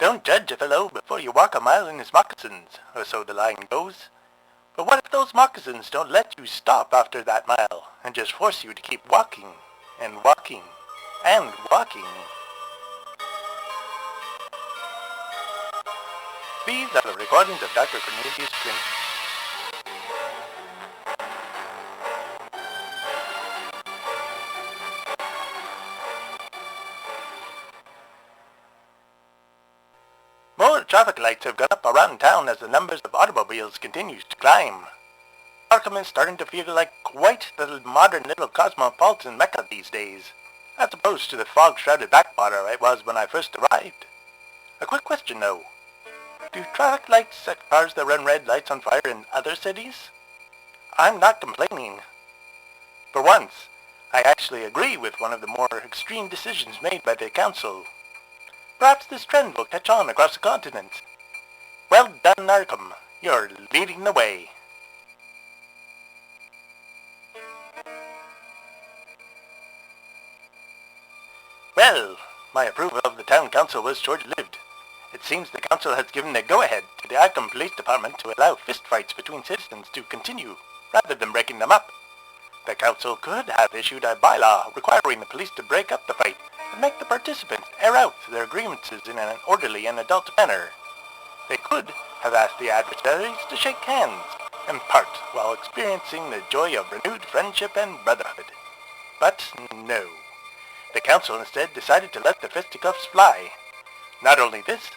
Don't judge a fellow before you walk a mile in his moccasins, or so the line goes. But what if those moccasins don't let you stop after that mile, and just force you to keep walking, and walking, and walking? These are the recordings of Dr. Cornelius Prince. More traffic lights have gone up around town as the numbers of automobiles continues to climb. Arkham is starting to feel like quite the modern little cosmopolitan mecca these days, as opposed to the fog-shrouded backwater it was when I first arrived. A quick question though. Do traffic lights set cars that run red lights on fire in other cities? I'm not complaining. For once, I actually agree with one of the more extreme decisions made by the council. Perhaps this trend will catch on across the continent. Well done, Arkham. You're leading the way. Well, my approval of the town council was short-lived. It seems the council has given the go-ahead to the Arkham Police Department to allow fistfights between citizens to continue, rather than breaking them up. The council could have issued a bylaw requiring the police to break up the fight and make the participants air out their grievances in an orderly and adult manner. They could have asked the adversaries to shake hands and part while experiencing the joy of renewed friendship and brotherhood. But no. The council instead decided to let the fisticuffs fly. Not only this,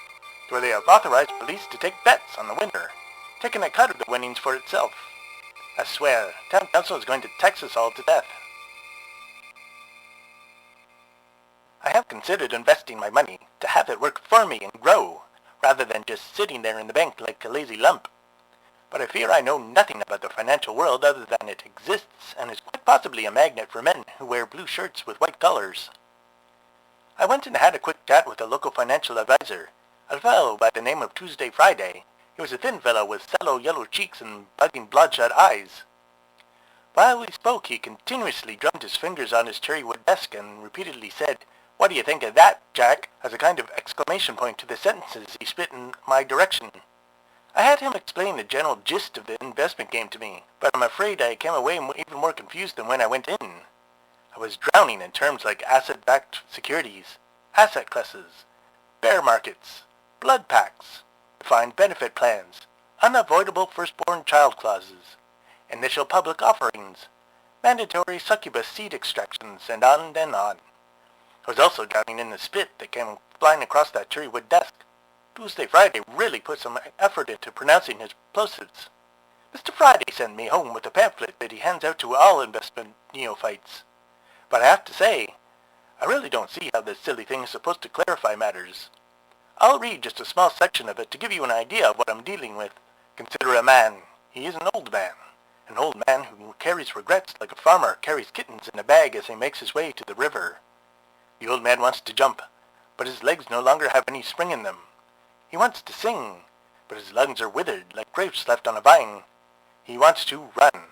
but they have authorized police to take bets on the winner, taking a cut of the winnings for itself. I swear, town council is going to tax us all to death. I have considered investing my money to have it work for me and grow, rather than just sitting there in the bank like a lazy lump. But I fear I know nothing about the financial world other than it exists and is quite possibly a magnet for men who wear blue shirts with white collars. I went and had a quick chat with a local financial advisor, a fellow by the name of Tuesday Friday. He was a thin fellow with sallow yellow cheeks and bugging bloodshot eyes. While we spoke, he continuously drummed his fingers on his cherry wood desk and repeatedly said, "What do you think of that, Jack?" as a kind of exclamation point to the sentences he spit in my direction. I had him explain the general gist of the investment game to me, but I'm afraid I came away even more confused than when I went in. I was drowning in terms like asset-backed securities, asset classes, bear markets, blood packs, defined benefit plans, unavoidable firstborn child clauses, initial public offerings, mandatory succubus seed extractions, and on and on. I was also drowning in the spit that came flying across that cherry wood desk. Tuesday Friday really put some effort into pronouncing his plosives. Mr. Friday sent me home with a pamphlet that he hands out to all investment neophytes. But I have to say, I really don't see how this silly thing is supposed to clarify matters. I'll read just a small section of it to give you an idea of what I'm dealing with. Consider a man. He is an old man. An old man who carries regrets like a farmer carries kittens in a bag as he makes his way to the river. The old man wants to jump, but his legs no longer have any spring in them. He wants to sing, but his lungs are withered like grapes left on a vine. He wants to run,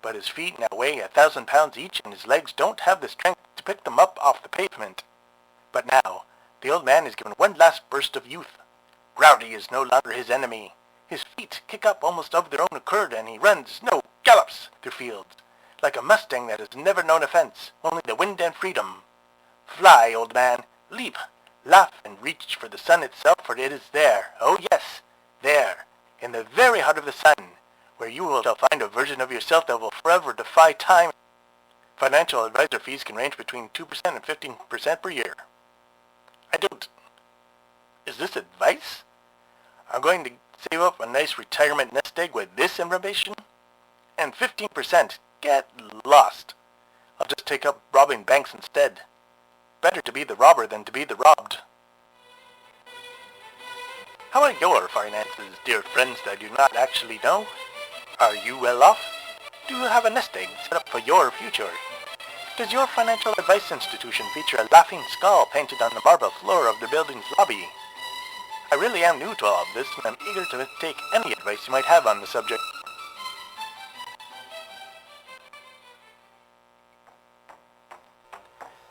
but his feet now weigh 1,000 pounds each and his legs don't have the strength to pick them up off the pavement. But now, the old man is given one last burst of youth. Gravity is no longer his enemy. His feet kick up almost of their own accord and he runs, no, gallops through fields, like a mustang that has never known offense, only the wind and freedom. Fly, old man, leap, laugh, and reach for the sun itself, for it is there, oh yes, there, in the very heart of the sun, where you will find a version of yourself that will forever defy time. Financial advisor fees can range between 2% and 15% per year. I don't... Is this advice? I'm going to save up a nice retirement nest egg with this information? And 15%, get lost. I'll just take up robbing banks instead. Better to be the robber than to be the robbed. How are your finances, dear friends that I do not actually know? Are you well off? Do you have a nest egg set up for your future? Does your financial advice institution feature a laughing skull painted on the marble floor of the building's lobby? I really am new to all of this, and I'm eager to take any advice you might have on the subject.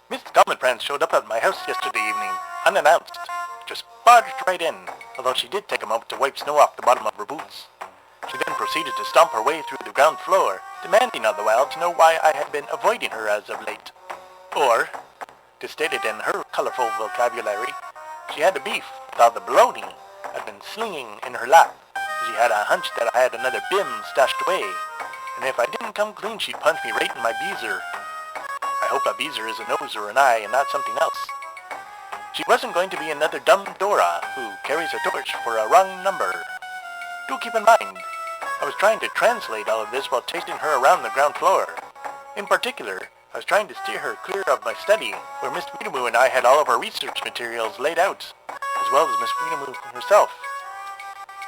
Miss Commonprance showed up at my house yesterday evening, unannounced. Just barged right in, although she did take a moment to wipe snow off the bottom of her boots. She then proceeded to stomp her way through the ground floor, demanding all the while to know why I had been avoiding her as of late. Or, to state it in her colorful vocabulary, she had a beef with all the baloney I'd been slinging in her lap. She had a hunch that I had another bim stashed away, and if I didn't come clean, she'd punch me right in my beezer. I hope a beezer is a nose or an eye and not something else. She wasn't going to be another dumb Dora who carries a torch for a wrong number. Do keep in mind, I was trying to translate all of this while chasing her around the ground floor. In particular, I was trying to steer her clear of my study, where Miss Weedamoo and I had all of our research materials laid out, as well as Miss Weedamoo herself.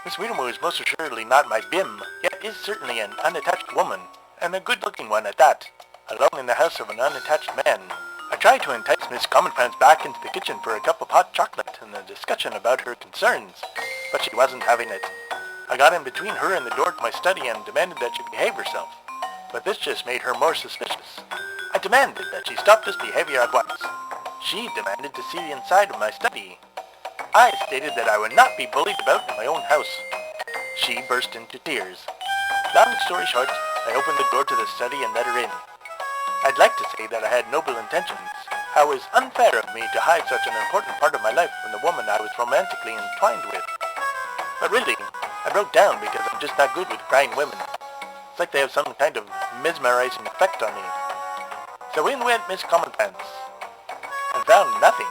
Miss Weedamoo is most assuredly not my bim, yet is certainly an unattached woman, and a good-looking one at that, alone in the house of an unattached man. I tried to entice Miss Commonprance back into the kitchen for a cup of hot chocolate and a discussion about her concerns, but she wasn't having it. I got in between her and the door to my study and demanded that she behave herself, but this just made her more suspicious. I demanded that she stop this behavior at once. She demanded to see the inside of my study. I stated that I would not be bullied about in my own house. She burst into tears. Long story short, I opened the door to the study and let her in. I'd like to say that I had noble intentions. How it was unfair of me to hide such an important part of my life from the woman I was romantically entwined with. But really, I broke down because I'm just not good with crying women. It's like they have some kind of mesmerizing effect on me. So in went Miss Commonprance, and found nothing.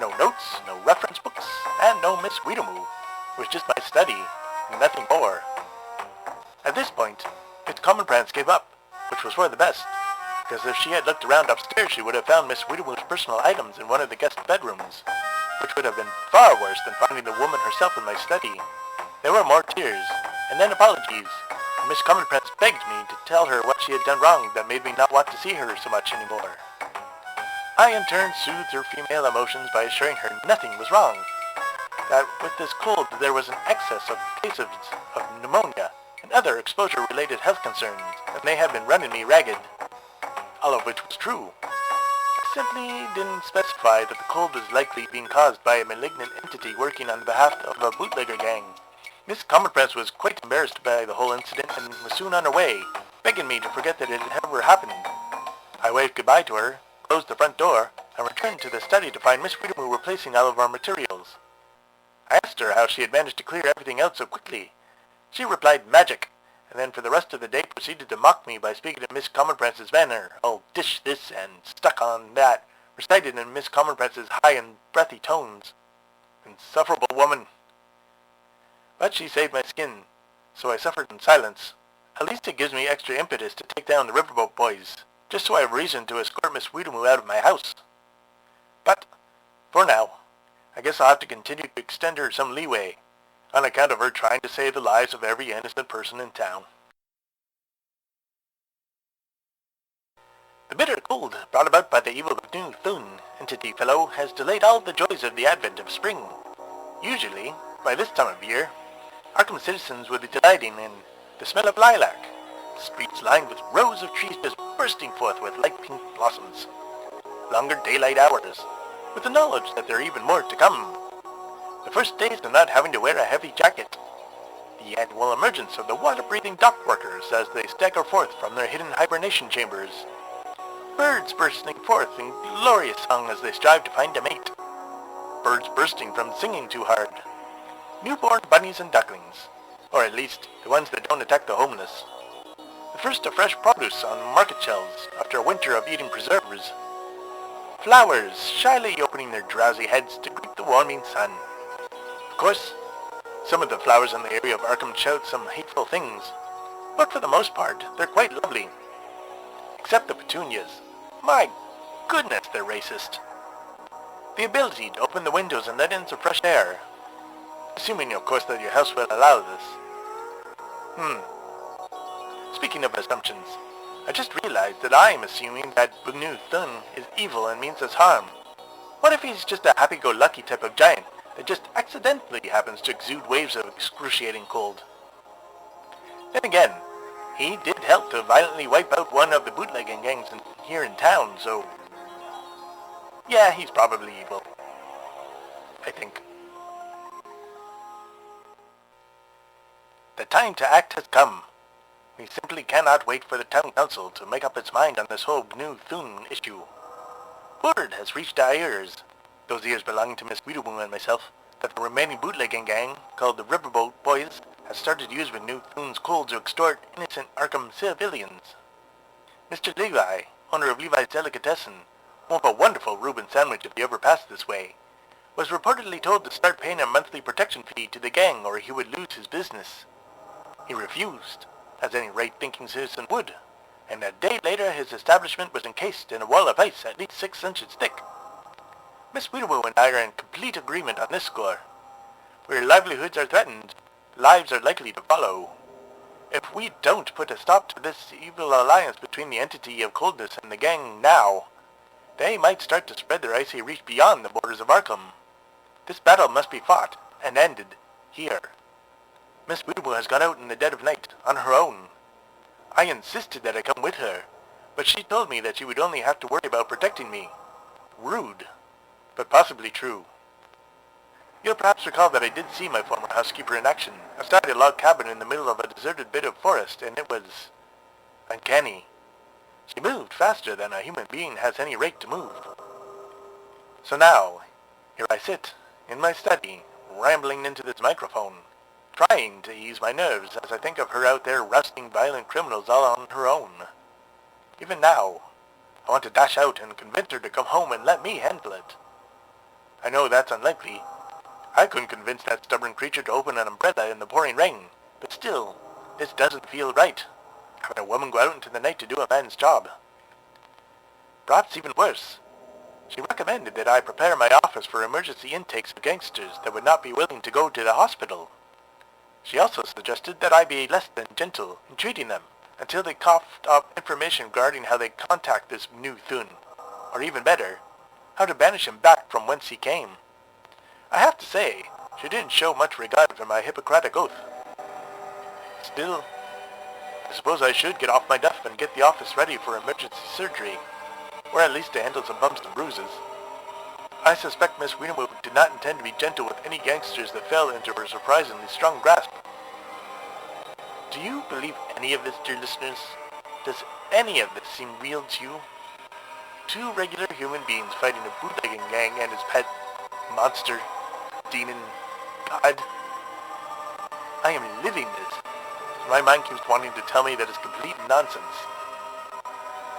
No notes, no reference books, and no Miss Weedamoo. It was just my study, and nothing more. At this point, Miss Commonprance gave up, which was for the best, because if she had looked around upstairs, she would have found Miss Weedamoo's personal items in one of the guest bedrooms, which would have been far worse than finding the woman herself in my study. There were more tears, and then apologies. Miss Commonprance begged me to tell her what she had done wrong that made me not want to see her so much anymore. I in turn soothed her female emotions by assuring her nothing was wrong, that with this cold there was an excess of cases of pneumonia and other exposure-related health concerns, and they had been running me ragged, all of which was true. I simply didn't specify that the cold was likely being caused by a malignant entity working on behalf of a bootlegger gang. Miss Commonprance was quite embarrassed by the whole incident and was soon on her way, begging me to forget that it had ever happened. I waved goodbye to her, closed the front door, and returned to the study to find Miss Weedamoo replacing all of our materials. I asked her how she had managed to clear everything out so quickly. She replied magic, and then for the rest of the day proceeded to mock me by speaking in Miss Commonprance's manner, all dish this and stuck on that, recited in Miss Commonprance's high and breathy tones. Insufferable woman. But she saved my skin, so I suffered in silence. At least it gives me extra impetus to take down the riverboat boys, just so I have reason to escort Miss Weedamoo out of my house. But, for now, I guess I'll have to continue to extend her some leeway, on account of her trying to save the lives of every innocent person in town. The bitter cold brought about by the evil Bugnu Thun entity fellow has delayed all the joys of the advent of spring. Usually, by this time of year, Arkham citizens would be delighting in the smell of lilac, the streets lined with rows of trees just bursting forth with light pink blossoms, longer daylight hours, with the knowledge that there are even more to come, the first days of not having to wear a heavy jacket, the annual emergence of the water-breathing dock workers as they stagger forth from their hidden hibernation chambers, birds bursting forth in glorious song as they strive to find a mate, birds bursting from singing too hard, newborn bunnies and ducklings, or at least the ones that don't attack the homeless. The first of fresh produce on market shelves after a winter of eating preserves. Flowers shyly opening their drowsy heads to greet the warming sun. Of course, some of the flowers in the area of Arkham shout some hateful things, but for the most part, they're quite lovely. Except the petunias. My goodness, they're racist. The ability to open the windows and let in some fresh air. Assuming, of course, that your house will allow this. Speaking of assumptions, I just realized that I am assuming that Bugnu Thun is evil and means us harm. What if he's just a happy-go-lucky type of giant that just accidentally happens to exude waves of excruciating cold? Then again, he did help to violently wipe out one of the bootlegging gangs here in town, so... yeah, he's probably evil. I think. time to act has come. We simply cannot wait for the town council to make up its mind on this whole GNU Thun issue. Word has reached our ears, those ears belonging to Miss Weedlemoon and myself, that the remaining bootlegging gang, called the Riverboat Boys, has started to use GNU Thun's coal to extort innocent Arkham civilians. Mr. Levi, owner of Levi's Delicatessen, home of a wonderful Reuben sandwich if you ever passed this way, was reportedly told to start paying a monthly protection fee to the gang or he would lose his business. He refused, as any right-thinking citizen would, and a day later his establishment was encased in a wall of ice at least 6 inches thick. Miss Weedlemoon and I are in complete agreement on this score. Where livelihoods are threatened, lives are likely to follow. If we don't put a stop to this evil alliance between the entity of coldness and the gang now, they might start to spread their icy reach beyond the borders of Arkham. This battle must be fought and ended here. Miss Weedlemoon has gone out in the dead of night, on her own. I insisted that I come with her, but she told me that she would only have to worry about protecting me. Rude, but possibly true. You'll perhaps recall that I did see my former housekeeper in action, outside a log cabin in the middle of a deserted bit of forest, and it was uncanny. She moved faster than a human being has any right to move. So now, here I sit, in my study, rambling into this microphone, trying to ease my nerves as I think of her out there rousting violent criminals all on her own. Even now, I want to dash out and convince her to come home and let me handle it. I know that's unlikely. I couldn't convince that stubborn creature to open an umbrella in the pouring rain, but still, this doesn't feel right. Having a woman go out into the night to do a man's job. Perhaps even worse. She recommended that I prepare my office for emergency intakes of gangsters that would not be willing to go to the hospital. She also suggested that I be less than gentle in treating them until they coughed up information regarding how they contact this new Thun, or even better, how to banish him back from whence he came. I have to say, she didn't show much regard for my Hippocratic oath. Still, I suppose I should get off my duff and get the office ready for emergency surgery, or at least to handle some bumps and bruises. I suspect Miss Weedlemoon did not intend to be gentle with any gangsters that fell into her surprisingly strong grasp. Do you believe any of this, dear listeners? Does any of this seem real to you? Two regular human beings fighting a bootlegging gang and his pet monster, demon, god. I am living this. My mind keeps wanting to tell me that it's complete nonsense.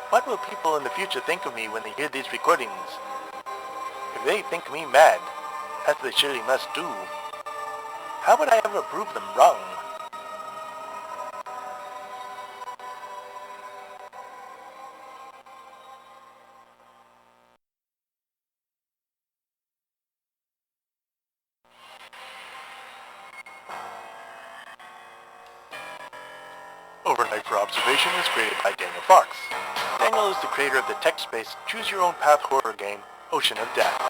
What will people in the future think of me when they hear these recordings? If they think me mad, as they surely must do, how would I ever prove them wrong? Overnight for Observation is created by Daniel Fox. Daniel is the creator of the text-based Choose-Your-Own-Path horror game, Ocean of Death.